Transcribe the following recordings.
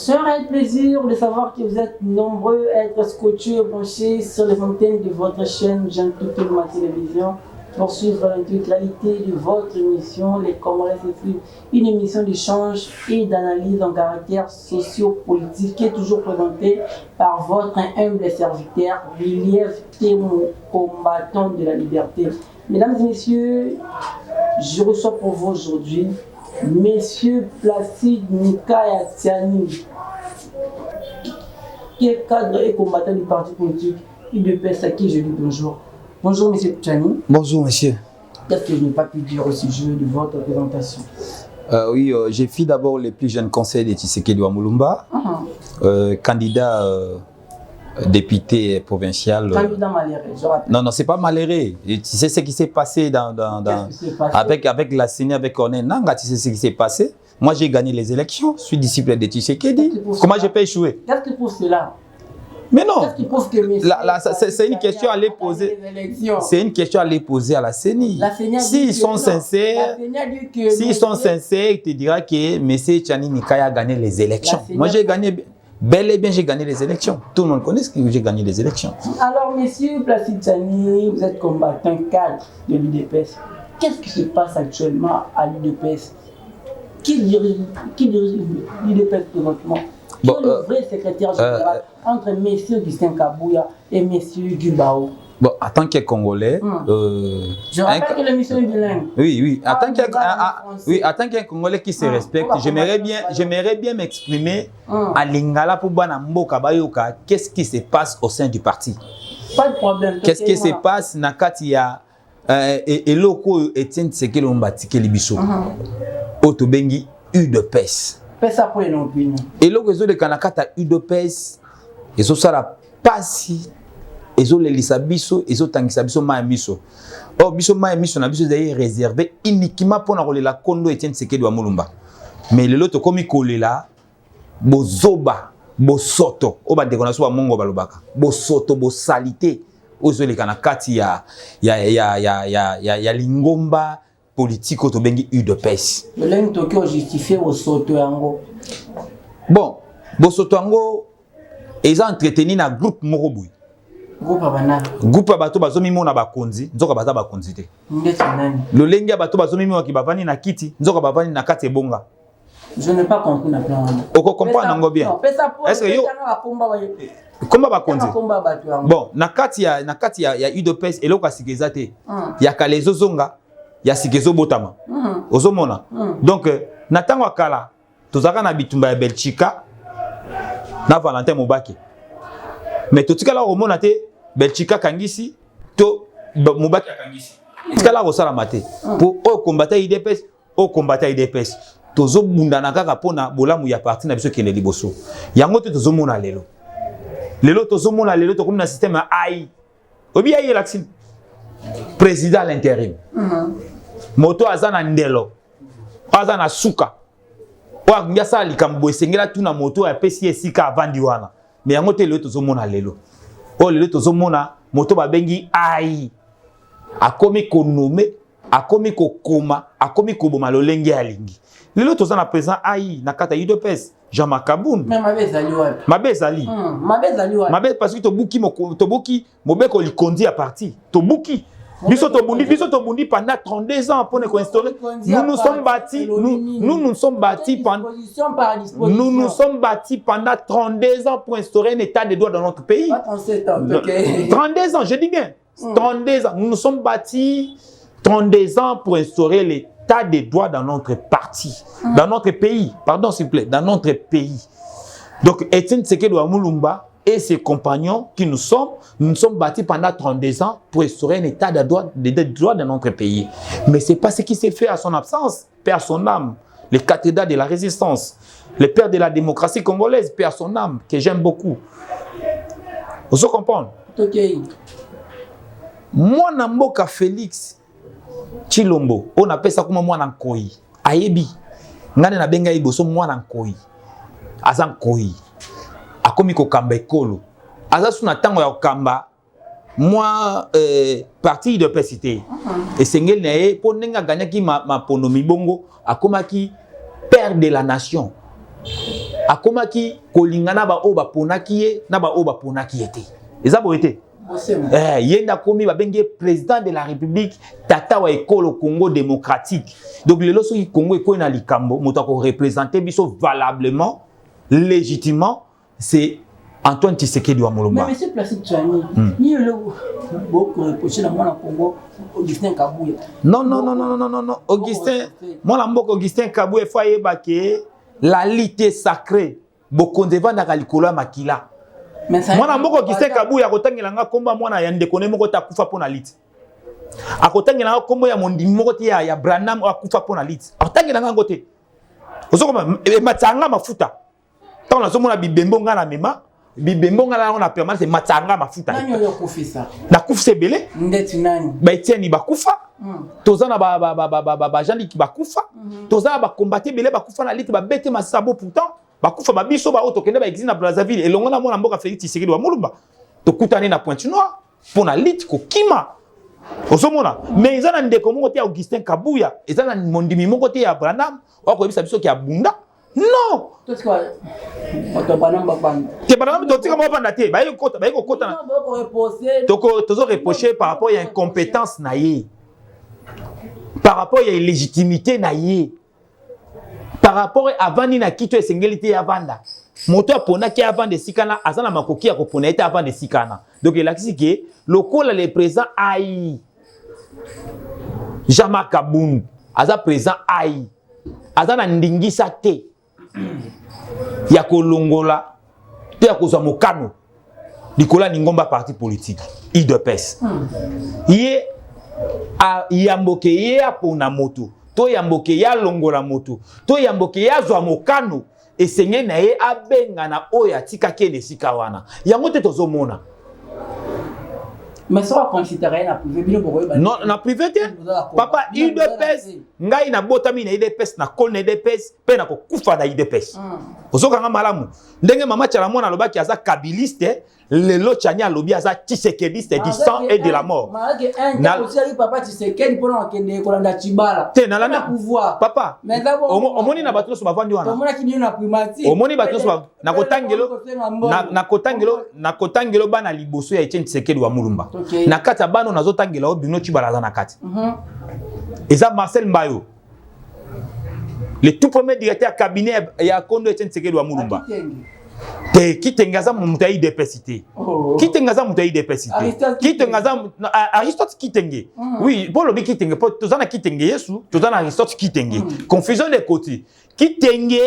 Sera un plaisir de savoir que vous êtes nombreux à être scotchés et branchés sur les fontaines de votre chaîne Jean Toutouma Télévision pour suivre l'intégralité de votre émission Les Congolais s'expriment, une émission d'échange et d'analyse en caractère socio-politique qui est toujours présentée par votre humble serviteur, Relief Témou, combattant de la liberté. Mesdames et messieurs, je reçois pour vous aujourd'hui Monsieur Placide Mikaya Tiani, qui est cadre et combattant du parti politique UDPS, à qui je dis bonjour. Bonjour Monsieur Tiani. Bonjour Monsieur. Qu'est-ce que je n'ai pas pu dire au sujet de votre présentation? Oui, j'ai fait d'abord les plus jeunes conseils de Tshisekedi Wamulumba, candidat député provincial. Candidat malheureux, je rappelle. Non, c'est pas malheureux. Tu sais ce qui s'est passé avec la CENI, avec Corneille Nanga, tu sais ce qui s'est passé. Moi, j'ai gagné les élections, je suis disciple de Tshisekedi. Comment je peux échouer? Qu'est-ce qui prouve cela? Mais non, c'est une question à les poser. C'est une question à les poser à la CENI. S'ils sont sincères, il te dira que M. Tiani Mikaya a gagné les élections. Moi, j'ai gagné, bel et bien, j'ai gagné les élections. Tout le monde connaît que j'ai gagné les élections. Alors, M. Placide Tiani, vous êtes combattant cadre de l'UDPS. Qu'est-ce qui se passe actuellement à l'UDPS? Qui dirige l'UDPS présentement? Qui est le vrai secrétaire général entre M. Augustin Kabouya et M. Gubao? Bon, en tant que Congolais... je rappelle que l'émission est bilingue. Oui. En tant qu'un Congolais qui se respecte, j'aimerais bien m'exprimer à Lingala pour Banamboka Bayoka. Qu'est-ce qui se passe au sein du parti? Pas de problème. Qu'est-ce qui se passe Nakatia et loko Etienne Tshisekedi Ombatike Libiso Otobengi UDPS. Pesa pour une opinion. Et là, les autres Kanakata UDPS, ils ont ça la passe, ils ont les lisabiso, ils ont tangisabiso maamiso. Oh, biso maamiso na biso d'ailleurs réservé uniquement pour na la kondo Etienne Tshisekedi wa Mulumba. Mais les autres comme ils là, bozoba, bosoto, oba déconnaissance wa mongo balobaka, bosoto, bosalité, aux autres Kanakati ya lingomba. Politique au bengi UDPS. Le Tokyo justifié au soto yango. Bon, bosoto yango ils ont entretenu na groupe Moroboui. Groupe abana. Groupe abato bazomi mona bakonzi, nzoka bata bakonzi te. Ndeti nani? Le lengi abato bazomi mona kibavani na kiti, nzoka bavani na kati ebonga. Je n'ai pas compris na plan. Oko comprendre nango bien. Est-ce que yo komba bakonzi? Bon, na kati ya UDPS eloko asigeza te. Ya kalezo zonga. Il y a Sikezo Botama. Ozomona. Donc, Natango Akala, tozaka na bitumba ya Belchika, na Valentin Mobaki. Mais totika la omona te Belchika kangisi, to Mobaki kangisi. Tika la rosala mate. Pour combattre IDPS, combattre IDPS. Tozo bundana kaka pona bolamu ya parti na biso kene liboso. Yango te tozomona lelo. Lelo tozomona lelo to comme na système AI. Obi AI l'action. Président à l'intérim. Moto azana ndelo. Azana suka. Wa ngasa likambo esengela tuna moto ya PCS ka avandi wana. Mais yango te lelo tozomona lelo. O lelo tozomona moto babengi AI. Akomi konome, akomi kokoma, akomi koboma lolenge alingi. Lelo tozana président AI na kata UDPS. Jean Makaboun. Mais mabezali wapi? Mabezali. Mabezali wapi? Mabezali parce que tobuki mobeko li kondi à parti. Tobuki biso tobundi pendant 32 ans pour nous instaurer. Nous nous sommes bâtis pendant 32 ans pour instaurer un état de droit dans notre pays. 32 ans, je dis bien. 32 ans. Nous nous sommes bâtis 32 ans pour instaurer l'état de droit dans notre parti, dans notre pays. Pardon s'il vous plaît, dans notre pays. Donc Etienne Tshisekedi Wamulumba et ses compagnons qui nous sommes bâtis pendant 32 ans pour instaurer un état de droit dans notre pays. Mais ce n'est pas ce qui s'est fait à son absence, paix à son âme. Les cathédrales de la résistance, les pères de la démocratie congolaise, paix à son âme, que j'aime beaucoup. Vous comprenez? Ok. Moi, Namboka Félix Chilombo, on appelle ça comme moi Nankoi. Ayebi, ngane na benga iboso moi Nankoi. Azan koi. Akomi ko kamba ekolo. Aza suna tango ya kamba. Moi parti de PCT. Et sengel nae po nenga gagna ki ma pono mibongo akomaki père de la nation. akomaki kolingana ba o ba ponaki ye na ba o ba ponaki ye te eza boyete yenda komi ba bengi président de la République tata wa ekolo Congo démocratique donc le loso ki Congo eko na likambo moto ko représenter biso valablement légitimement c'est Antoine Tshisekedi wa Mulumba. Mais monsieur Placide Tchani, ni le beaucoup reproché dans mon Congo Augustin Kabouya. Non Augustin moi la mboko Augustin Kabouya faut yeba ke la lité sacrée bokonde vanda kalikolo makila. Moi la mboko Augustin Kabouya kotangela nga komba mwana ya ndekone moko ta kufa pona liti. Akotangela nga kombo ya mondi moko te ya Branham akufa pona liti. Akotangela nga ngote. Osokoma matanga mafuta. Tant la somo na bibembo nga na mema bibembo nga na on a permanence c'est matanga mafuta. Nani yo kufisa? Na kufisa belé? Ndeti nani? Ba Etienne bakufa. Tozana ba Jean Luc bakufa. Tozana ba combattre belé bakufa na liti ba bete masabo pourtant bakufa ba biso ba otokende ba exil na Brazzaville et longo na mona mboka Félix Tshisekedi wa Mulumba. Tokutane na Pointe Noire pour na liti ko kima. Osomona mais ezana ndeko moko te Augustin Kabouya, ezana mondimi moko te ya Branham, wako yebisa biso ki abunda. Non. Tout ce que Branham dotika mo banda te, ba yeko kota na. Tozo reprocher par rapport à incompétence na ye. Par rapport à illégitimité na ye. Par rapport à avani na kito esengeli ya vanda. Moto apona ki avant de sikana azana makoki ya kopona ete avant de sikana. Donc il a dit que lokola le président ai Jean-Marc Kabund aza président ai azana ndingisa te ya kolongola te ya kozwa mokano likola ningomba parti politique IDPS ye a yamboke ye apona moto to yamboke ya longola moto to yamboke ya zwa mokano esenge na ye abenga na oya tika kele sika wana yango te tozomona. Mais ça va considérer na privé bilo bokoy ba. Non, na privé te. Papa IDPS ngai na botami na IDPS na kol na IDPS pe na ko kufa na IDPS. Ozoka nga malamu. Ndenge mama tchala mwana lobaki aza kabiliste, lelo tchanya lobi aza tshisekediste du sang et de la mort. Na aussi papa Tshisekedi pona kende kolanda Chibala. Te na la pouvoir. Papa. Omoni na bato so bavandi wana. Omona kinyo na primati. Omoni bato so na kotangelo bana liboso ya Etienne Tshisekedi wa Mulumba. Na kata bano nazotangela o bino Chibala za na kati. Eza Marcel Mbayo. Le tout premier directeur cabinet ya Kondo Etienne Tshisekedi wa Mulumba. Te kitengaza muta IDPSité. Kitengaza muta IDPSité. Kitengaza Aristote kitenge. Oui, pour le kitenge, pour tozana kitenge Yesu, tozana Aristote kitenge. Confusion des côtés. Kitenge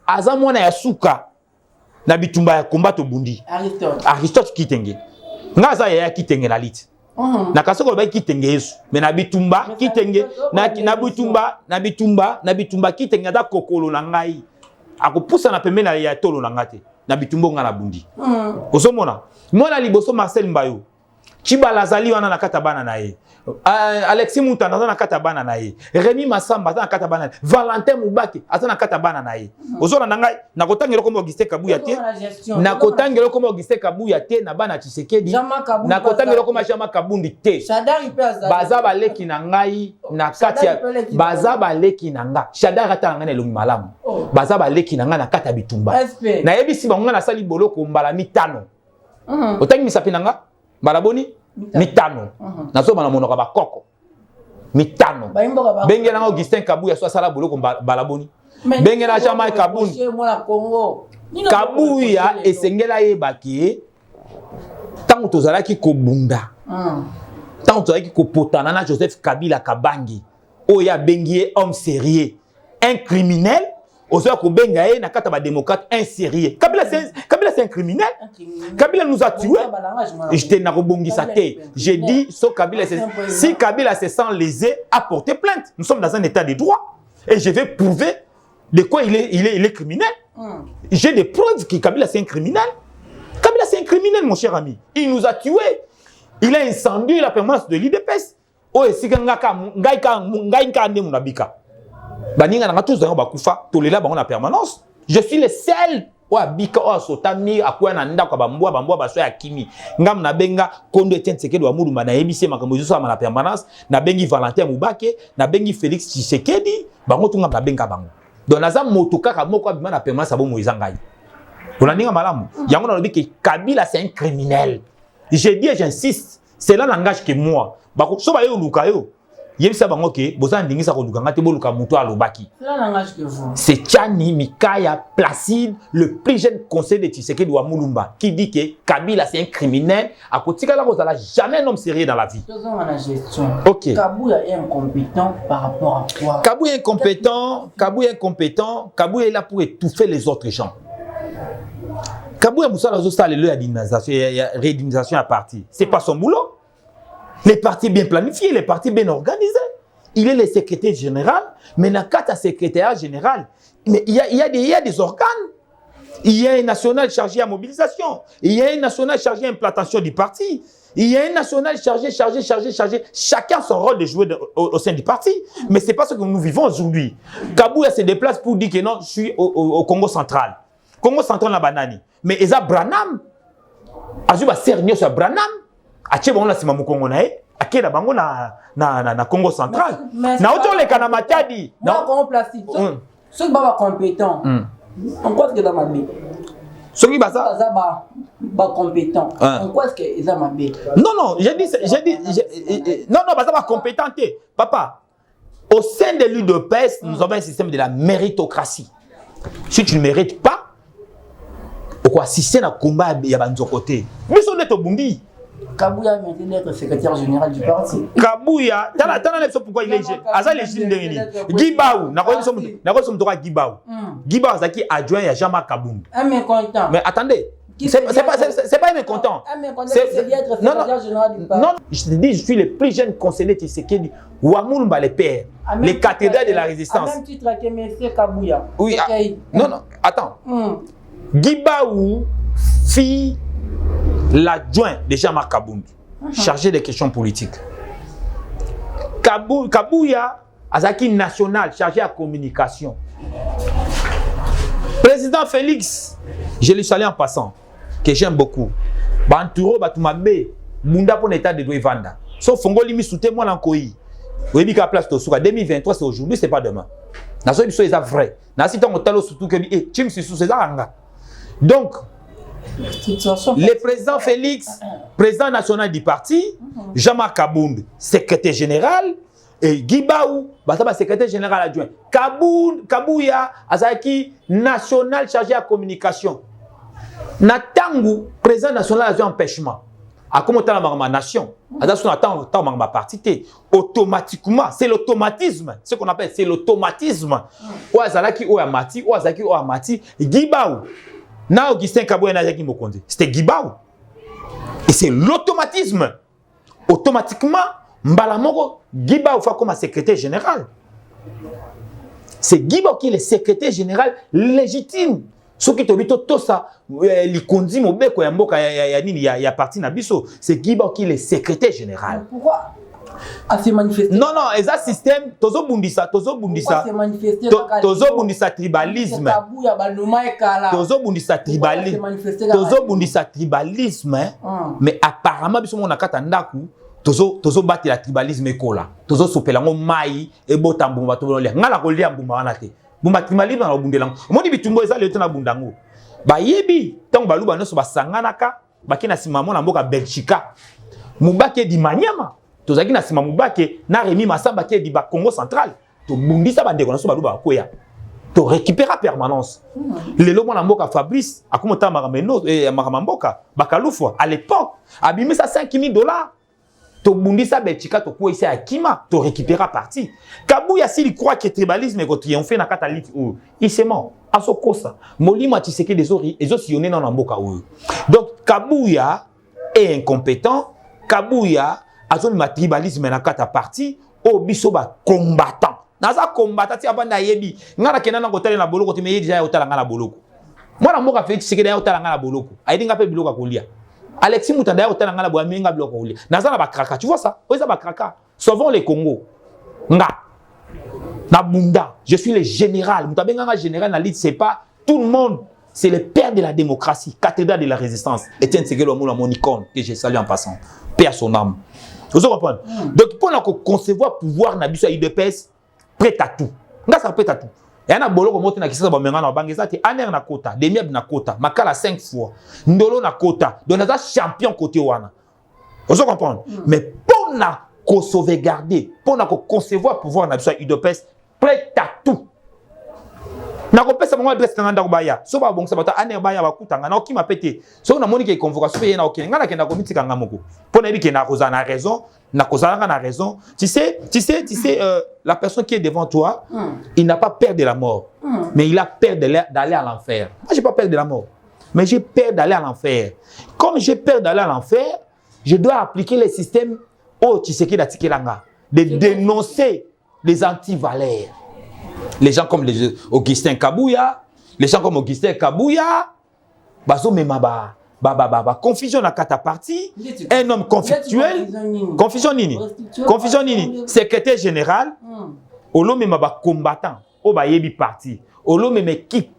aza mwana ya suka na bitumba ya combat bundi. Aristote kitenge. Ngaza ya kitenge la lit. Na kasoko ba kitenge Yesu. Mais na bitumba kitenge na bitumba kitenge da kokolo na ngai. Akopusa na pembeni ya tolo na ngate na bitumbo nga na bundi. Osomona mwana liboso Marcel Mbayo Chibala zali wana na kata bana na ye. Alexis Moutanda na kata bana na ye. Rémi Massamba na kata bana. Valentin Moubake na kata bana na ye. Ozona na ngai na kotangelo comme Augustin Kabouya te. Na kotangelo comme Augustin Kabouya te na bana Tshisekedi. Na kotangelo comme Jean-Marc Kabundi te. Baza baleki na ngai na kati ya baza baleki na nga. Shadar ata ngane lo malamu. Baza baleki na nga na kata bitumba. Na yebisi bango na sali boloko mbala mitano. Otangi misapi na nga Balaboni mitano. Nazo bana monoka bakoko. Mitano. Benge na Augustin Kabouya so sala boloko balaboni. Benge na Jean-Marc Kabundi. Kabouya esengela yebaki tango tozalaki kobunda. Tango tozalaki kopotana na Joseph Kabila Kabangi. Oya bengi homme sérieux, un criminel. Ozoa kobenga ye na kata ba démocrate insérieux. Kabila c'est un criminel. Kabila nous a tués. J'étais na robongisa te. J'ai dit si Kabila se sent lésé, à porter plainte. Nous sommes dans un état de droit et je vais prouver de quoi il est criminel. J'ai des preuves que Kabila c'est un criminel. Kabila c'est un criminel mon cher ami. Il nous a tués. Il a incendié la permanence de l'IDPS. Oh esika ngaka ngai ka ande munabika. Baninga na tous dans bakufa tolela bango na permanence. Je suis le seul o abika o sotami akwa na ndako bambwa baso ya kimi. Ngam na benga Kondo Etienne Tshisekedi wa Mulumba na yebisi makambo zo na permanence na bengi Valentin Moubake na bengi Félix Tshisekedi bango tunga na benga bango. Donc naza moto kaka moko abima na permanence abo moïsa ngai. Olandinga malamu. Yango na lobi que Kabila c'est un criminel. Je dis et j'insiste, c'est là langage que moi. Bako so ba yo luka yo. Yebisa bango ke boza ndingisa ko luka ngate bo luka muto alobaki. C'est là langage que vous. C'est Tchani Mikaya Placide, le plus jeune conseiller de Tshisekedi wa Mulumba, qui dit que Kabila c'est un criminel. À côté de la cause, jamais un homme sérieux dans la vie. Ok. Kabouya est incompétent par rapport à quoi? Kabouya est incompétent, Kabouya est incompétent, Kabouya est là pour étouffer les autres gens. Kabouya Moussa Lazosta, il y a réunification à partir. C'est pas son boulot. Les partis bien planifiés, les partis bien organisés. Il est le secrétaire général, mais dans le cas de secrétaire général, mais il y a des organes. Il y a un national chargé à mobilisation. Il y a un national chargé à implantation du parti. Il y a un national chargé. Chacun son rôle de jouer au sein du parti. Mais ce n'est pas ce que nous vivons aujourd'hui. Kabouya se déplace pour dire que non, je suis au Congo central. Congo central, la banane. Mais Eza Branham, Azuba Sernio sur Branham, Achebon la Simamu Congo nae, Akela Bango na Congo central. Na autant les Kanamatadi. Non, Congo plastique. Ceux qui sont compétents. On croit que dans ma vie. Ceux qui sont compétents. On croit que dans ma vie. Non, j'ai dit, non, pas compétent. Papa, au sein de l'UDPS, nous avons un système de la méritocratie. Si tu ne mérites pas, pourquoi si c'est un combat, il y a un côté. Mais si on est au Bundi. Kabouya vient d'être secrétaire général du parti. Kabouya, pourquoi il est légitime. Gibaou, Gibaou, c'est qui adjoint à Jean-Marc Kabound. Un mécontent. Mais attendez, c'est pas un mécontent. Un mécontent, c'est d'être secrétaire général du parti. Non, je te dis, je suis le plus jeune conseiller de Tshisekedi. Ouamoulmba, les pères, les cathédrales de la résistance. À même titre que M. Kabouya. Oui, non, attends. Gibaou, fille l'adjoint de Jean-Marc Kabound, chargé des questions politiques. Kabouya, Azaki national, chargé à communication. Président Félix, je lui salue en passant, que j'aime beaucoup. Banturo, Batumabe, Bunda pour l'état de Douevanda. Sauf Fongo Limi soutient moi l'encoï. Oui, mais place de Souka 2023, c'est aujourd'hui, c'est pas demain. Nazo Biso est vrai. Nasi ton hôtel surtout que Tim Sissou c'est ça. Donc, le président Félix, président national du parti, Jean-Marc Kabound, secrétaire général, et Gibaou, secrétaire général adjoint. Kabouya, Azaki, national chargé à communication. Natangu, président national adjoint empêchement. À comment tu as la nation, à parti, automatiquement, c'est l'automatisme, ce qu'on appelle, c'est l'automatisme. Ou Azalaki ou Amati, ou Azaki ou Amati, Gibaou. Na Augustin Kabouya Nazaki Mokonde, c'était Gibaou. Et c'est l'automatisme. Automatiquement, Mbalamoko, Gibaou fait comme secrétaire général. C'est Gibaou qui est le secrétaire général légitime. Ce qui est tout ça, les conduits, il y a parti Nabiso. C'est Gibaou qui est le secrétaire général. Pourquoi? À se manifester. Non, et ça système, Tozo Bundisa tribalisme. Tozo Bundisa tribalisme, mais apparemment, on a katandaku, Tozo bati la tribalisme ekola. Tozo sopelango mai, ebo tambumba tobole. Ngala kolia mbumba wanate. Bumba tribalisme na bundelango. Moni bitumbo eza le tona bundango. Ba yebi, tango baluba no so basanganaka, bakina simamo na mboka Belgica. Mubake di Manyama. Tozaki na sima Mubake na Rémi Massamba qui est du Congo central. To bundisa bande konaso baluba koya. To récupérer permanence. Le lomo na mboka Fabrice akomota marameno maramamboka bakalufwa à l'époque abimi ça $5,000. To bundisa Belgica to ko ici à Kima to récupérer parti. Kabouya s'il croit que tribalisme est triompher na catalite ou il se ment à ce kosa. Molima Tshisekedi des ori et sionné na mboka ou. Donc Kabouya est incompétent. Kabouya azoli ma tribalisme na kata parti o biso ba combattant. Naza combattant ti abanda yebi. Ngana kena na kotala na boloko te me yedi ja otala ngana boloko. Mwana mboka Félix Tshisekedi ya otala ngana boloko. Aidi nga pe biloko kolia. Alexis Mutanda ya otala ngana boya minga biloko kolia. Naza na ba kraka, tu vois ça? Oza ba kraka. Sauvons les Congo. Nga. Na bunda, je suis le général. Mutabenga nga général na liste c'est pas tout le monde. C'est le père de la démocratie, cathédrale de la résistance. Etienne Tshisekedi Lumumba mon icône que je salue en passant. Paix à son âme. Vous comprenez? Donc, pour concevoir pouvoir, Nabiso UDPS, prêt à tout. Nga ça prêt à tout. Et na bolo ko na kisasa ba menga na bangeza te aner na kota, demi na kota, makala 5 fois. Ndolo na kota, donc na champion côté wana. Vous comprenez? Mais pour na ko sauvegarder, pour na ko concevoir pouvoir na biso UDPS prêt à tout. Na ko pesa bango adresse na ndako baya. So ba bongisa bata aner baya ba kutanga na okima pété. So na moni ke convocation pe na okina ngana kenda komiti kanga moko. Pour na biki na koza na raison. Na raison. Tu sais, la personne qui est devant toi, il n'a pas peur de la mort, mais il a peur d'aller à l'enfer. Moi, j'ai pas peur de la mort, mais j'ai peur d'aller à l'enfer. Comme j'ai peur d'aller à l'enfer, je dois appliquer les systèmes de dénoncer les anti-valeurs. Les gens comme Augustin Kabouya, Bazo Memaba. Confusion na kata parti, un homme conflictuel, confusion nini, secrétaire général, olo même ba combattant, o ba yebi parti, olo même équipe,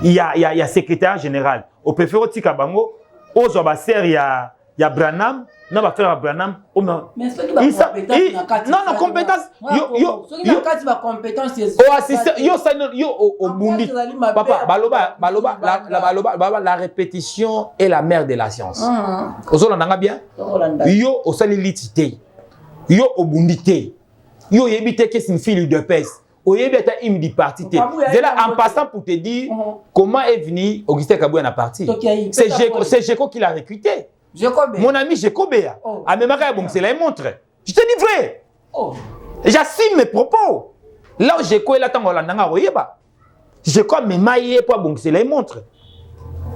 il y a secrétaire général, au préféré tika bango, o zo ba ser ya Branham, na ba faire Branham, o non. Mais est-ce que non compétence, bundi, papa, baloba, la répétition est la mère de la science. Ozolanda bien? Yo osali litité. Yo obundité. Yo yebite que c'est fille de pèse. Oyebita im di parti té. C'est là en passant pour te dire comment est venu Augustin Kabouya na parti. C'est Jeko qui l'a recruté. Mon ami Jekobea. A même bon c'est la montre. Je te dis vrai. J'assume mes propos. Là où Jeko est là tant Hollanda oyeba. Jeko me maillé pour bon c'est la montre.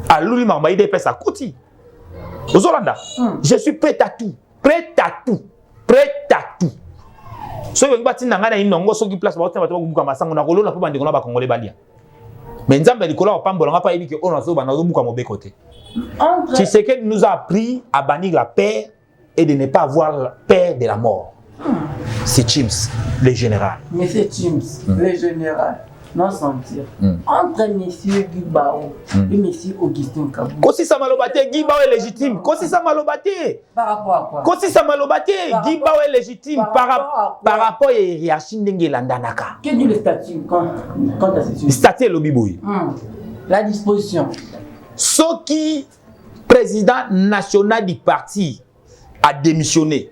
A lui m'a idée pèse à côté. Aux Hollanda. Je suis prêt à tout. Prêt à tout. Prêt à tout. So yo ngba tinanga na inongo so ki place ba otema to buka masango na kolona po bandeko na ba congolais balia. Mais nzambe likola opambola nga pa yebi ke ona so bana zo buka mobeko te. Tu sais que nous a appris à bannir la peur et de ne pas avoir la peur de la mort. C'est Chims, le général. Mais c'est Chims, le général. Non sentir. Entre monsieur Guy Bao et monsieur Augustin Kabouya. Kosi sa malobate, Guy Bao est légitime. Kosi sa malobate. Par rapport à quoi? Kosi sa malobate, Guy Bao est légitime par rapport à hiérarchie ndenge landanaka. Quel est le statut quand à ce sujet? Statut lobiboui. La disposition. Ce qui président national du parti a démissionné,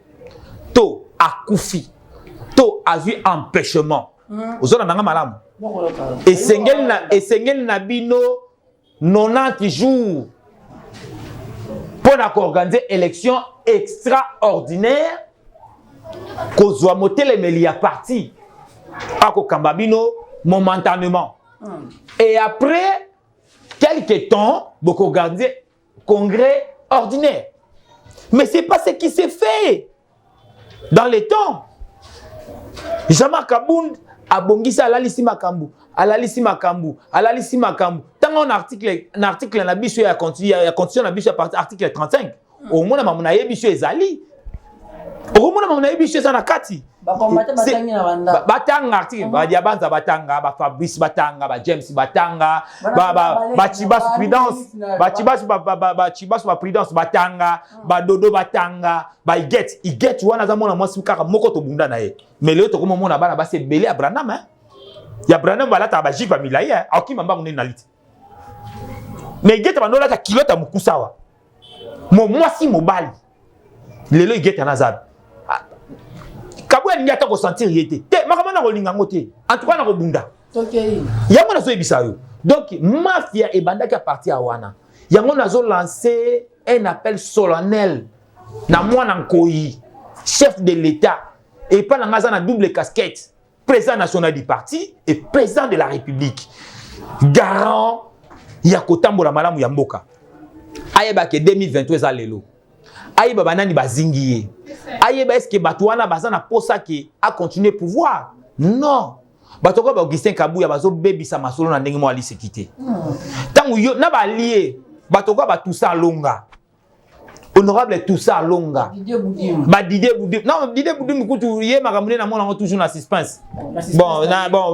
to a koufi, to a eu empêchement. Vous avez un malam. Et Sengel Nabino 90 jours pour organiser une élection extraordinaire qu'on monter les mélias partis à Kambabino momentanément. Et après quelques temps, beaucoup organiser congrès ordinaire. Mais c'est pas ce qui s'est fait dans les temps. Jama Kabound a bongisa alalisi makambu. Tant un article na biso ya continue na biso à partir article 35. Au moins na yebiso ezali. Au moins na yebiso sana kati. Batanga article ba diabanza batanga ba Fabrice batanga ba James batanga ba Chibas Prudence ba Chibas Prudence batanga ba Dodo batanga ba Iget wana za mona mwasi kaka moko to bunda na ye. Mais le to komo mona bana ba se belé à Branham hein. Ya Branham bala ta ba jipa milaye hein. Akima mba ngone naliti. Mais Iget ba nola ta kilota mukusawa. Mo mwasi mobali. Lelo Iget anazabi. Kabouya n'y a pas ressentir yété. Makamana rolinga ngote. En tout cas na robunda. OK. Yango na zo ebisa yo. Donc mafia et banda qui a parti à wana. Yango na zo lancer un appel solennel na mwana nkoyi, chef de l'État et pas na double casquette, président national du parti et président de la République. Garant ya kotambola malamu ya mboka. Ayeba ke 2023 za lelo. Ayeba banani bazingiye. Ayeba est-ce que Batouana bazana posa qui a continué pouvoir? Non. Batoko ba Augustin Kabouya bazo bebisa masolo na ndenge mo ali sekité. Tangu yo na ba lié batoko ba tout ça longa. Honorable tout ça longa. Ba Didier Boudim. Non, Didier Boudim kutu yé makamune na mona toujours na suspense. Bon,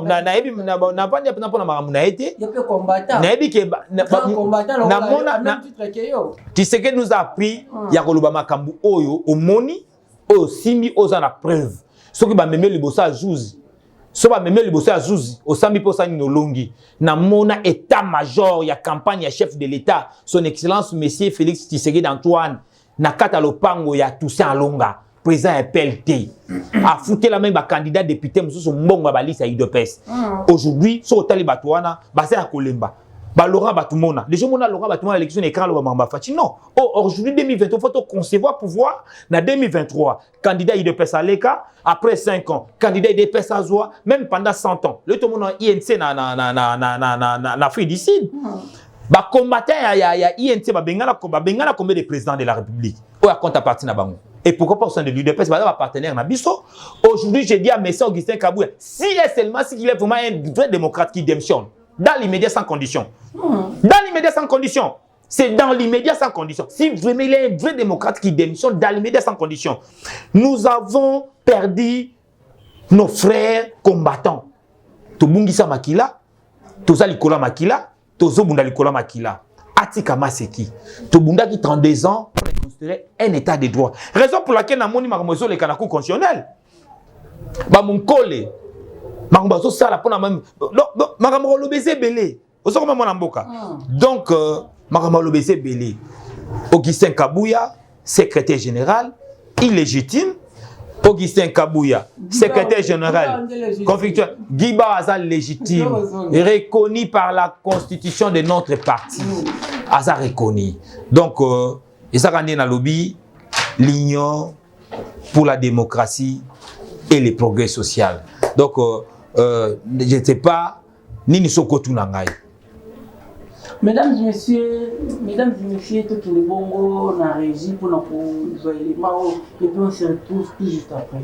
na ebi na pas na pona makamuna été. Il peut combattre. Na ebi ke na mona na tu sais que nous a appris ya koloba makambu oyo omoni o simi oza na preuve. Ce qui va même le bossa jouzi. so ba meme liboso ya Zuzi osambi po sa nolongi na mona état-major ya campagne ya chef de l'État son excellence monsieur Félix Tshisekedi Antoine na kata lopango ya Toussaint Alonga président ya PLT a fouté la même candidat député mususu mbongo ba liste ya UDPS aujourd'hui so otali bato wana basa ya kolemba ba Laurent Batumona déjà mona Laurent Batumona l'élection écran lo mamba fati non aujourd'hui 2023 faut concevoir pouvoir na 2023 candidat UDPS Aleka après 5 ans candidat UDPS Azwa même pendant 100 ans le tout monde INC na Afrique du Sud ba combattant ya INC ba bengala combien de présidents de la République ou à compte à partir na bango et pourquoi pas au sein de l'UDPS ba partenaire na biso aujourd'hui j'ai dit à monsieur Augustin Kabouya si est seulement s'il est vraiment un vrai démocrate qui démissionne dans l'immédiat sans condition. Dans l'immédiat sans condition. C'est dans l'immédiat sans condition. Si vraiment il est un vrai démocrate qui démissionne dans l'immédiat sans condition. Nous avons perdu nos frères combattants. Tobungisa Makila, Toza Likola Makila, Tozo Bunda Likola Makila. Atika Maseki. Tobunda qui 32 ans pour les considérer un état de droit. Raison pour laquelle nous avons dit les Kanako constitutionnels. Bah mon collègue. Makambo sala pona même makambo lobese belé osoko mama mboka donc makambo lobese belé Augustin Kabouya secrétaire général illégitime Augustin Kabouya secrétaire général conflictuel Guiba Azal légitime reconnu par la constitution de notre parti Azal reconnu donc et ça quand na lobby l'union pour la démocratie et le progrès social donc je ne sais pas, ni nous sommes tous nangai. Mesdames et messieurs, tout le monde dans la régie pour nous éléments et puis on se retrouve tout juste après.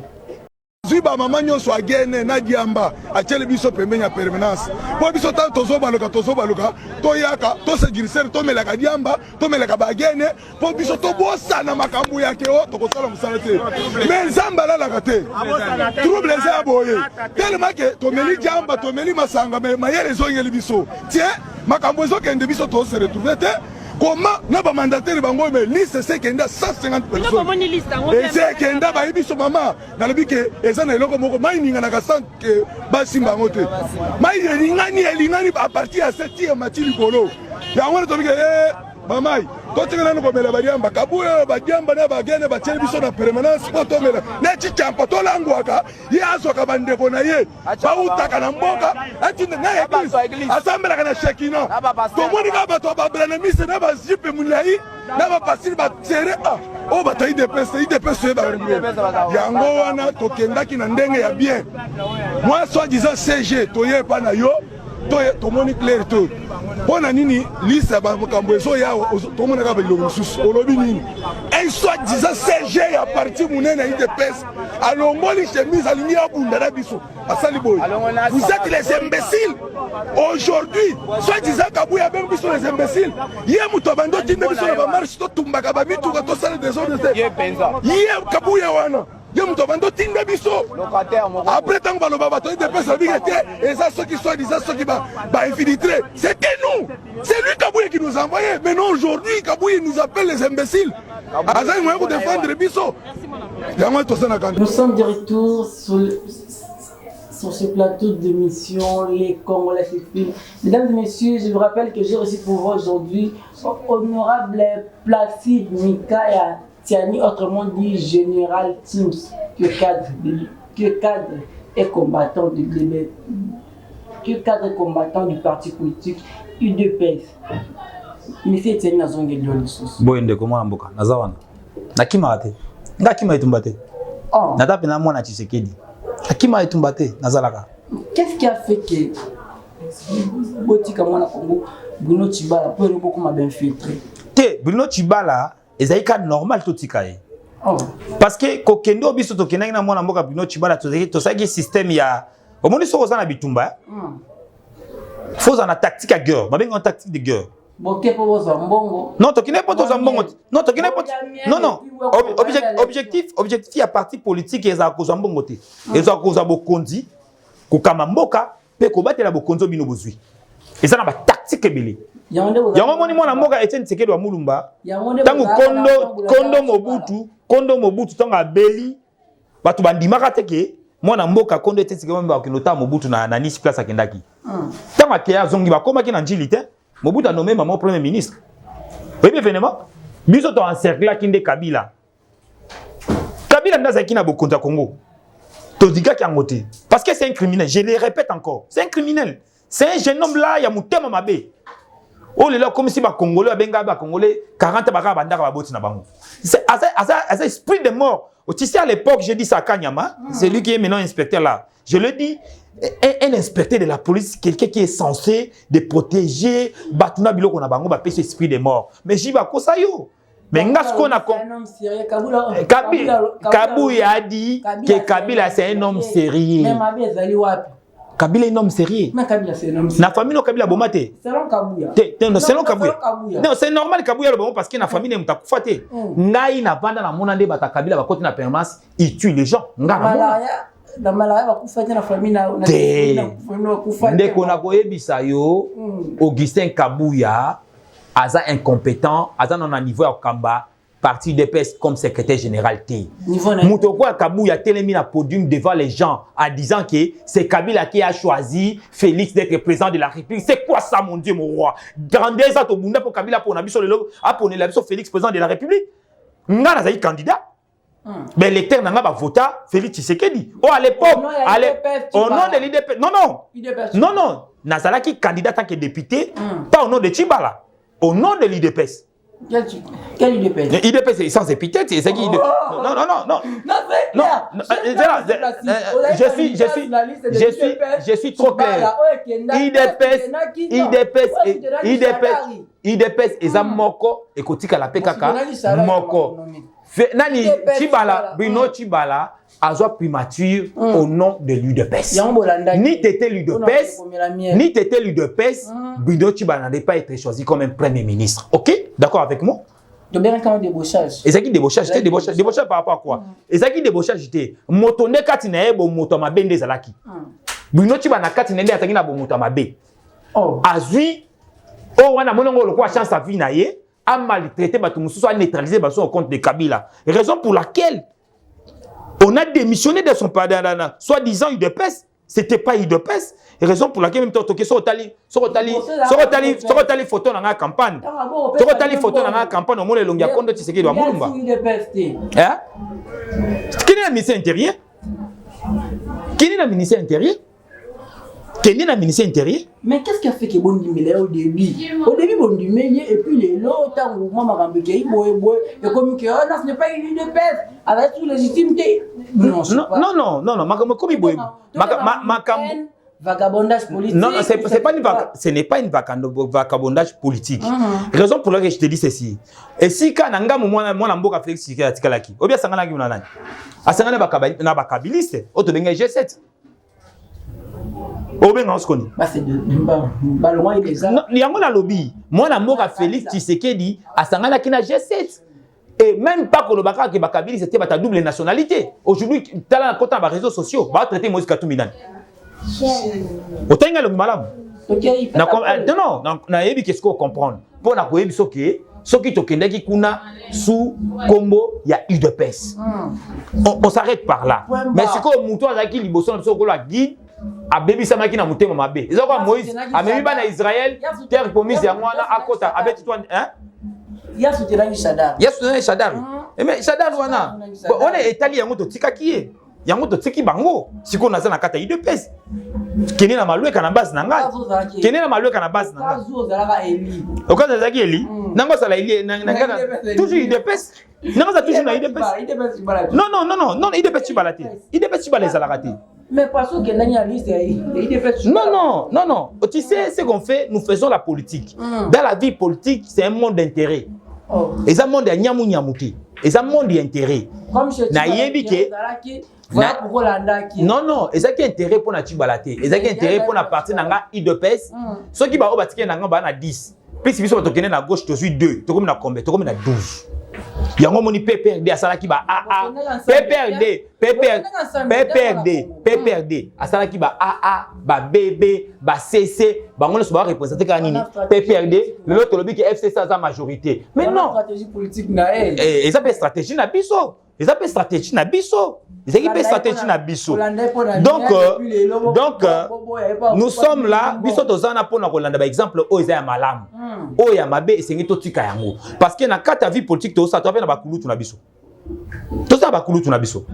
Ziba maman nyonso agene na diamba achele biso pembeni ya permanence po biso ta tozo baluka to yaka to se girisere to melaka diamba to melaka bagene po biso to bosa na makambu yake o to kosala musala te mais nzamba la kate trouble za boye tellement que to meli diamba to meli masanga mais mayele zongeli biso tiens makambu zo kende biso to se retrouver te. Comment n'a pas mandataire bango mais liste c'est qu'il y a 150 personnes. Et c'est qu'il y a ba ibiso mama dans le but que ezana eloko moko mai ninga na kasant que basi bango te. Mai elingani à partir à 7e match likolo. Ya ngone to bike mamai to tingana no komela badiamba kabuya badiamba na bagene ba biso na permanence po to mela na chichampa to langwaka ye azoka bandeko na ye ba utaka na mboka ati na église assemblée kana shekina to moni ka ba to ba brana mise na ba jipe mulai na ba pasir ba tere o ba tayi de pese ba yango wana to kendaki na ndenge ya bien moi soit disant CG to ye pa na yo to moni clair tout pona nini liste ba makambo ezo ya to mona ka ba lo mususu olobi nini un soit disant CG ya parti munene IDPS alongoli chemise alingi abunda na biso asali boy vous êtes les imbéciles aujourd'hui soit disant Kabouya ben biso les imbéciles ye muto bando tinde biso na ba marche to tumbaka ba bitu ka to sala des ordres ye Kabouya wana ye muto bando tinde biso après tant que baloba bato IDPS abigete et ça ceux qui sont disant ceux qui ba infiltré c'était nous c'est lui Kabouya qui nous a envoyé mais non aujourd'hui Kabouya nous appelle les imbéciles azai moyen pour défendre biso. Nous sommes de retour sur ce plateau d'émission Les Congolais s'expriment. Mesdames et messieurs, je vous rappelle que j'ai reçu pour vous aujourd'hui honorable Placide Mikaya Tiani, autrement dit Général Teams, que cadre et combattant du parti politique UDPS. Monsieur Tiani Nazonge Lyonissus. Boyende comment mboka nazawana. Nakima ate. Ngakima etumbate. Oh. Natape na mwana Tshisekedi. Nakima etumbate nazalaka. Qu'est-ce qui a fait que Botika mwana Congo Bruno Tshibala peut beaucoup m'a bien filtré? Te Bruno Tshibala ezaika normal to tikaye. Oh. Parce que kokendo biso to kenaki na mwana mboka Bruno Tshibala to saki système ya omoni soko za na bitumba. Faut en tactique à guerre, ba benga tactique de guerre. Non, tu n'es pas dans un bon. Non, tu n'es pas. Non. Objectif à parti politique et à cause d'un bon côté. Et à cause d'un bon condi, Kukamamboka, peut combattre la bokonzo bino bozui. Et ça n'a pas tactique belé. Yango moni mwana mboka Etienne Tshisekedi wa Mulumba. Tango kondo Mobutu, tango abeli, batu bandimaka teke, moi na mboka kondo ete sikema mba kinota Mobutu na Nice place akendaki tama ke azongi ba koma ki na njili te Mobutu a nommé maman premier ministre oui événement biso to encercler kinde Kabila ndaza kina bokonza Congo to diga ki angote parce que c'est un criminel, je le répète encore, c'est un criminel, c'est un jeune homme là ya mutema mabe. Oh là comme si ba Congolais benga ba Congolais 40 baka bandaka ba boti na bango. C'est à esprit de mort. Tu sais à l'époque j'ai dit ça à Kanyama, c'est lui qui est maintenant inspecteur là. Je le dis un inspecteur de la police, quelqu'un qui est censé de protéger batuna biloko na bango ba pèse esprit de mort. Mais j'y va kosa yo. Mais ngas qu'on a Kabila a dit que Kabila c'est un homme sérieux. Kabila est un homme sérieux. Na famille no Kabila bomate. Selon Kabila. Selon Kabila. Non, c'est normal Kabila le bon parce que na famille n'aime ta kufate. Ngai na banda na mona nde bata Kabila ba côté na permanence, il tue les gens. Dans malaya ba kufate na famille na kufate. Ndeko na koyebisa yo Augustin Kabuya Aza incompétent, Aza non à niveau à Kamba, parti d'EPS comme secrétaire général T. Moutoko Kabouya télémi na podium devant les gens en disant que c'est Kabila qui a choisi Félix d'être président de la République. C'est quoi ça mon Dieu mon roi? Grandez à Tobunda pour Kabila pour Nabiso le pour Nabiso Félix président de la République. Nga na candidat. Mais l'électeur n'a pas voté Félix Tshisekedi. Oh à l'époque, au nom de l'IDP. Non. Nazalaki candidat tant que député, pas au nom de Tchibala. Au nom de l'IDPS. Quel IDPS? L'IDPS c'est sans épithète, c'est ça qui Non. Je suis trop clair. IDPS et Zamoko et Kotika la PKK Moko. Nani Tchibala, Bruno Tchibala Azoa primature au nom de l'UDPS. Ni t'étais l'UDPS, Bruno Tchibala n'allait pas être choisi comme un premier ministre. Ok? D'accord avec moi? De bien quand débauchage. Et ça qui débauchage, débauchage par rapport à quoi? Et ça qui débauchage, j'étais motonde katine bo motoma bende zalaki. Bruno Tchibala katine nde ataki na bo motoma be. Azui o wana monongo lokwa chance à vie na ye. A maltraité Batumusu, a neutralisé au compte de Kabila. Raison pour laquelle on a démissionné de son padana, soi-disant UDPS, c'était pas UDPS. Raison pour laquelle même temps que sur tali photo dans la campagne. Sur tali photo dans la campagne, on monte longia kondo Tshisekedi wa Mulumba. Hein? Qui est le ministère intérieur? Qui est le ministère intérieur? Quel est le ministère intérieur? Mais qu'est-ce qui a fait que Bondimé au début? Au début, Bondimé, et puis les lots, tant que maman Rambeke, et comme que ce n'est pas une UDPS, avec toute légitimité. Non, comme il vagabondage politique. Non, ce n'est pas une vagabondage politique. Raison pour laquelle je te dis ceci. Et si quand on a mboka Félix Tshisekedi, ou bien sangana ki munana. Asangana na bakabiliste, otobenga G7. Au bien, on se connaît. C'est de Balouin et des arts. Il y a un lobby. Moi, je suis Félix Tshisekedi à Sangana qui n'a G7. Et même pas que le Bakar qui Bakabili, c'était ta double nationalité. Aujourd'hui, tu as un les réseaux sociaux. Tu vas traiter Moïse Katouminan. Autant que le malade. Non, qu'est-ce qu'on comprend? Pour la cohésion, ce qui est sous combo, il y a UDPS. On s'arrête par là. Mais ce qu'on mouton à qui liboson, ce qu'on a guide. A baby sama ki na mutema mabe. Ils ont quoi Moïse a même ba na Israël terre promise ya mwana akota avec toi hein? Ya soutenir Shadar. Ya soutenir Shadar. Mais Shadar wana. On est étalé yango to tika kié. Yango to tiki bango. Siko na za na kata IDPS. Kene na malweka na base na ngai. Kene na malweka na base na ngai. Zo zalaka Eli. Okaza zaki Eli. Nango sala Eli na toujours IDPS. Nango za toujours na IDPS. Non, IDPS tu balate. IDPS tu balate zalaka te. Mais parce que la liste non. Tu sais ce qu'on fait, nous faisons la politique. Dans la vie politique, c'est un monde d'intérêt. Et ça monde nyamu nyamuti. Et ça monde d'intérêt. Comme je dis, non, et ça qui est intérêt pour na Tibalaté. Et ça qui est intérêt pour na partie nanga IDPS. Ceux qui ba obatike nanga ba na 10. Puis si biso tokene na gauche, to suis 2. To comme na combien? To comme na 12. Yango moni PPRD asalaki ba AA PPRD asalaki ba AA ba BB ba CC bango le soba représenter ka nini PPRD l'autre lobby que FCC a majorité mais non stratégie politique na et ça peut stratégie na biso ils appellent stratégie na biso. Ils appellent stratégie na biso. Donc, nous sommes là, biso tozana pour na kolanda par exemple Oya Malam. Oya Mabe et sengi totika yango. Parce que na kata vie politique to ça to appelle na bakulutu na biso. To ça bakulutu na biso.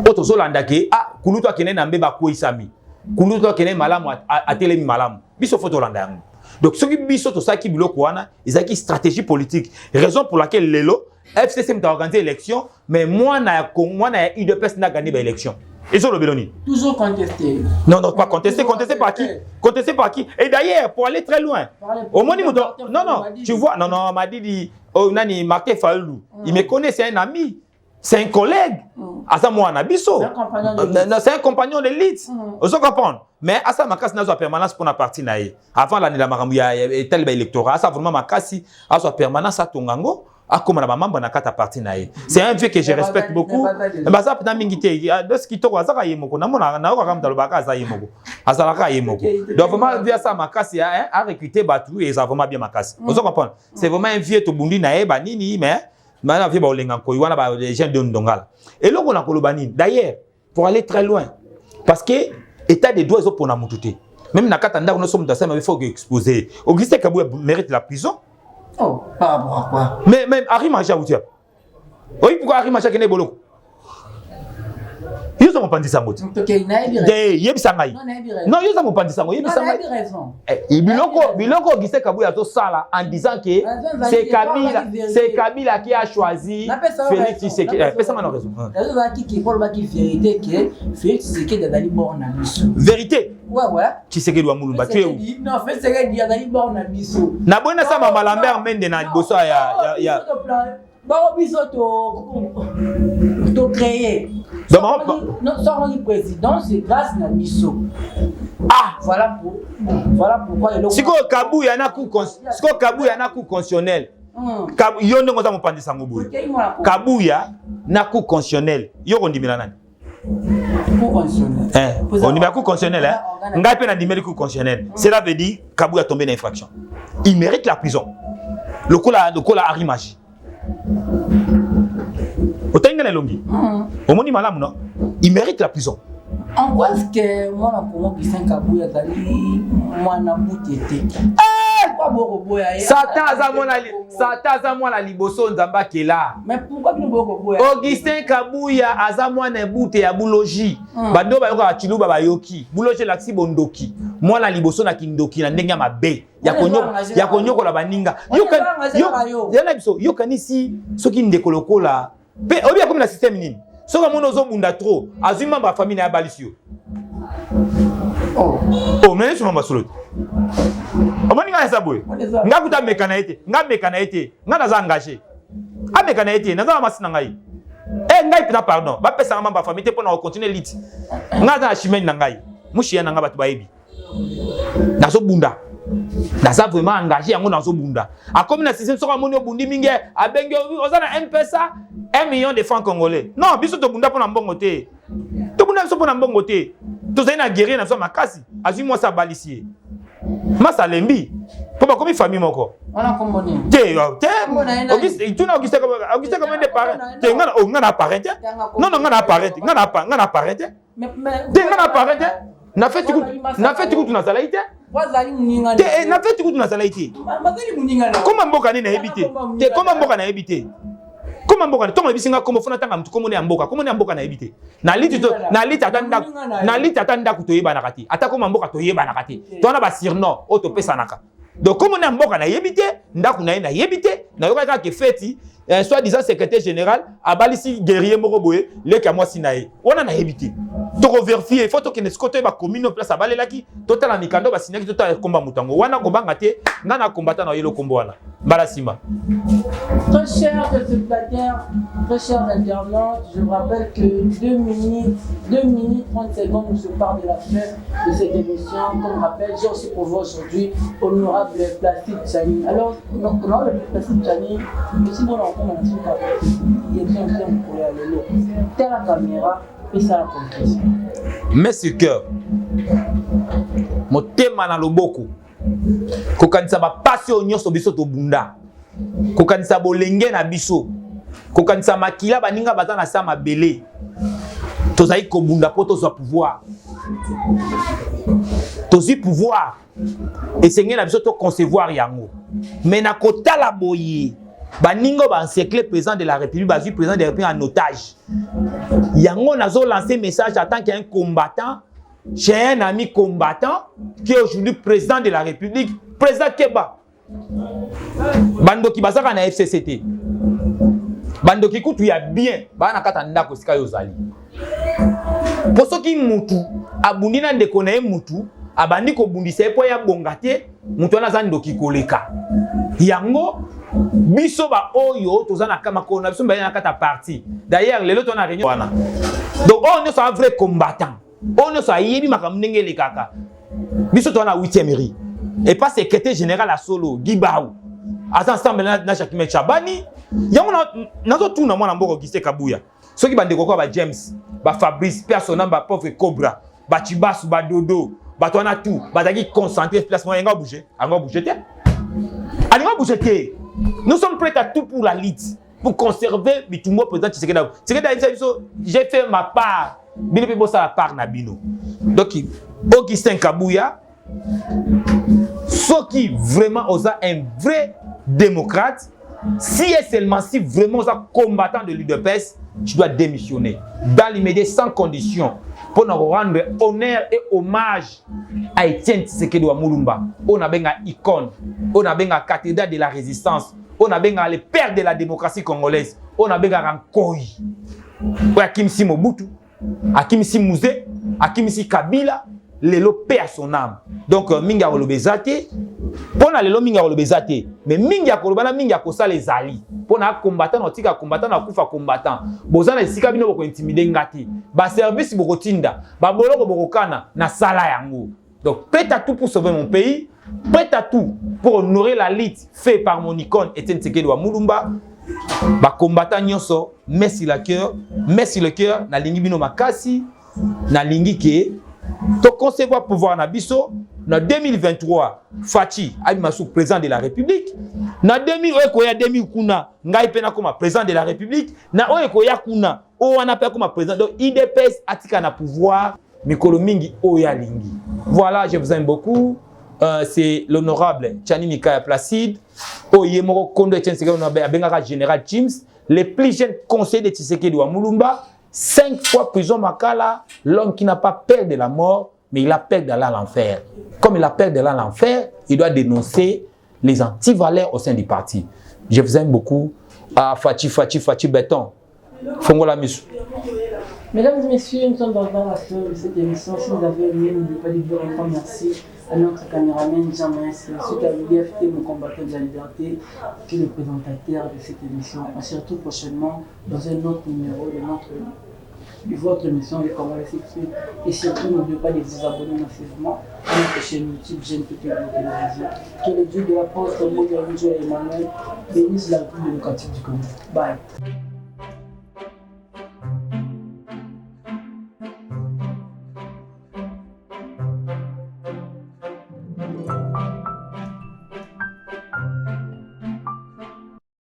Oto zolanda ke kulutu akene na mbe bakoisami. Kulutu akene Malam a telemi Malam. Biso photo landa yango. Donc, ce qui biso to ça qui biloko wana, ils ont une stratégie politique. Raison pour laquelle lelo FCC m'a organisé l'élection, mais moi na UDPS n'a gagné l'élection. Ils ont le Béloni. Toujours contesté. Non, pas contesté. Contesté par qui? Contesté par qui? Et d'ailleurs, pour aller très loin, au moins, non, tu vois, non, on m'a dit, oh, nani, Marqué Falou, il me connaît, c'est un ami, c'est un collègue. Asa moi Nabiso. C'est un compagnon de l'élite. Vous comprenez? Mais Asa Makasi n'a pas permanence pour la partie naïe. Avant l'année de la Maramou, il y a tel électorat. Asa vraiment Makasi a sa permanence à Tongango. A comme la maman na kata partie naïe. C'est un vieux que je respecte beaucoup. Bah ça peut n'importe de ce qui tourne Asa Yemoko. Na mona na okam dans le baka Asa Yemoko. Asa la Yemoko. Donc vraiment via ça Makasi a recruté Batu et ça vraiment bien Makasi. Vous comprenez? C'est vraiment un vieux to bundi naïe banini mais maintenant vieux ba olenga ko wana ba les gens de Ndongala. Et là on a kolobani. D'ailleurs, pour aller très loin parce que état des droits pour na mututé. Même na kata ndako nous sommes dans ça mais il faut exposer. Auguste Kabouya mérite la prison. Oh, par rapport à quoi? Mais même Harry Macha, vous dites. Oui, pourquoi Harry Macha est boloko? Ils ont pas dit ça, Moti. Ok, il n'a pas raison. Non, ils ont pas dit ça. Il n'a pas raison. Et Biloko Auguste Kabouya to sala en disant que c'est Kabila qui a choisi Félix Tshisekedi. Personne n'a raison. Qui parle pas qui vérité que Félix Tshisekedi a d'aller born à Bisso. Vérité. Ouais. Tshisekedi wa mulumba tu es où? Non, Félix Tshisekedi a d'aller born à Bisso. Na bona ça mama Lambert mende na liboso ya Baro Bisso to créer. Notre président, c'est grâce à Bisso. Voilà pourquoi il Siko Kabou y en a coup constitutionnel. Yo ndongo za mopandisa ngobo. Kabou ya na coup constitutionnel. Yo kondimela nani? Coup constitutionnel. On dit coup constitutionnel hein. Ngai pe na dimeli coup constitutionnel. Cela veut dire Kabou a tombé dans l'infraction. Il mérite la prison. Le kola Harry Machi. Otengana longi. Omoni malamu non? Il mérite la prison. En quoi est-ce que moi na Congo qui saint Kabouya dali moi na boutete? Satan moi la liboso nzamba kela. Mais pourquoi nous bokoboya? Augustin Kabouya aza moi na boute ya buloji. Bando ba yoka chiluba ba yoki. Buloji laksi bondoki. Moi la liboso na kindoki na ndenge mabe. Ya konyoko la baninga. Yo kanisi soki ndekolokola. Pe obi comme la système nini. Soka mono zo bunda trop. Azuma ba famille na balisio. Mais je m'en solo. Omoni nga sabwe. Nga kuta mekana ete. Nga naza engagé. A mekana ete, naza masina ngai. Ngai pina pardon. Ba pesa ngamba famille te pona continuer lit. Nga za chimene na ngai. Mushi ya nga batu bayebi. Nazo bunda. Naza vraiment engagé yango nazo bunda. A comme na système soka moni obundi mingi abenge ozana M-Pesa 1 million de francs congolais. Non, biso to bunda pona mbongo te. To bunda biso pona mbongo te. To zaina guerrier na so makasi. Azui moi sa balisier. Masa lembi. Pour comme famille moko. On a combien? Auguste comme des parents. Ngana apparente. Non, ngana apparente. Ngana apparente. Mais ngana apparente. Na fait tout na salaité. Na fait tout na salaité. Comment mboka ni na habité? Comment mboka na habité? Comment mboka ni tomo bisinga comme fona tanga mtu komone mboka. Komone mboka na habité. Na liti atanda kutoyeba na kati. Ata koma mboka toyeba na kati. Tona ba sirno auto pesa naka. Donc comme on est mboka na yebité, ndaku na yebité, na yoka ke feti, soit disant secrétaire général, abalisi guerrier moko boye, le ka moi sinae. On a na yebité. To vérifier, il faut que ne scotte ba commune place abalelaki, total amikando ba sinaki total combat mutango. Wana kombanga te, nana combattant na yelo kombo wana. Balasima. Très cher téléspectateurs, très chers internautes, je vous rappelle que 2 minutes 30 secondes nous séparent de la fin de cette émission. Comme rappel, j'ai aussi pour vous aujourd'hui honorable Placide Tchani. Alors, honorable Placide Tchani, si vous l'entendez, il est bien pour aller là. Telle la caméra et ça la conclusion. Mais sur cœur, mon thème na loboko. Kokanisa ba passion nyonso biso to bunda. Kokanisa bolenge na biso. kokanisa makila baninga baza na sa mabele tozali kobunda po tozwa pouvoir tozwi pouvoir esengeli na biso to concevoir yango mais na kotala boye baninga baencercle président de la République bazwi président de la République en otage yango nazo lancer message en tant qu'un combattant j'ai un ami combattant qui est aujourd'hui président de la République président Keba bandoki bazaka na FCCT bandoki kutu ya bien bana kata ndako sika yozali poso ki mutu abundi na ndeko na ye mutu abandi ko bundisa epo ya bongate mutu wana za ndoki koleka yango biso ba oyo tozana kama kona biso mbaya na kata parti d'ailleurs lelo to na réunion wana donc on est un vrai combattant on est ça yebi makamndenge le kaka biso to na 8e ri et pas secrétaire général à solo Gibaou asa ensemble na Jacques Chabani yango nazo tuna mwana mboko Giste Kabuya soki bandeko kwa ba James ba Fabrice personnel ba pauvre Cobra ba Chibasu ba Dodo ba tona tout bazaki concentrer placement yanga bouger anga bouger te anga bouger te nous sommes prêts à tout pour la lutte pour conserver Bitumbo président Tshisekedi j'ai fait ma part bino pe bossa la part na bino donc Augustin Kabuya soki vraiment osa un vrai démocrate si et seulement si vraiment osa combattant de l'UDPS tu dois démissionner dans l'immédiat sans condition pour nous rendre honneur et hommage à Etienne Tshisekedi wa Mulumba. On a benga icône, on a benga cathédrale de la résistance, on a benga le père de la démocratie congolaise, on a benga Rankoi. Akimsi Mobutu, Akimsi Mouzé, Akimsi Kabila, lelo paix à son âme. Donc minga rolobezate, pona lelo minga rolobezate, mais minga kolobana minga kosa les ali. Pona combattant otika combattant na kufa combattant. Bozana esika bino boko intimider ngati. Ba service boko tinda, ba boloko boko kana na sala yango. Donc prêt à tout pour sauver mon pays, prêt à tout pour honorer la lutte faite par mon icône Etienne Tshisekedi wa Mulumba. Ba combattant nyonso, merci le cœur, na lingi bino makasi, na lingi ke to concevoir pouvoir na biso na 2023 Fachi Abimasu président de la République na 2000 kuna ngai pena comme président de la République na oyekoya kuna o wana pe comme président donc IDPS atika na pouvoir mikolo mingi oya lingi. Voilà, je vous aime beaucoup. C'est l'honorable Tchani Mikaya Placide oyemoko kondo Etienne Tshisekedi na bengaka général James le plus jeune conseiller de Tshisekedi wa Mulumba. 5 fois prison Makala, l'homme qui n'a pas peur de la mort, mais il a peur d'aller à l'enfer. Comme il a peur d'aller à l'enfer, il doit dénoncer les antivaleurs au sein du parti. Je vous aime beaucoup. Fachi Béton. Fongola Miss. Mesdames et messieurs, nous sommes dans la fin de cette émission. Si vous avez aimé, n'oubliez pas de dire un grand merci à notre caméraman Jean-Marie, suite à l'UDFT, nos combattants de la liberté, qui est le présentateur de cette émission. On se retrouve prochainement dans un autre numéro de votre émission, les Congolais s'expriment. Et surtout, n'oubliez pas de vous abonner massivement à notre chaîne YouTube, Jeune Télévision. Que le Dieu de l'apôtre Moïse Emmanuel bénisse la vie de l'éducatif du Congo. Bye.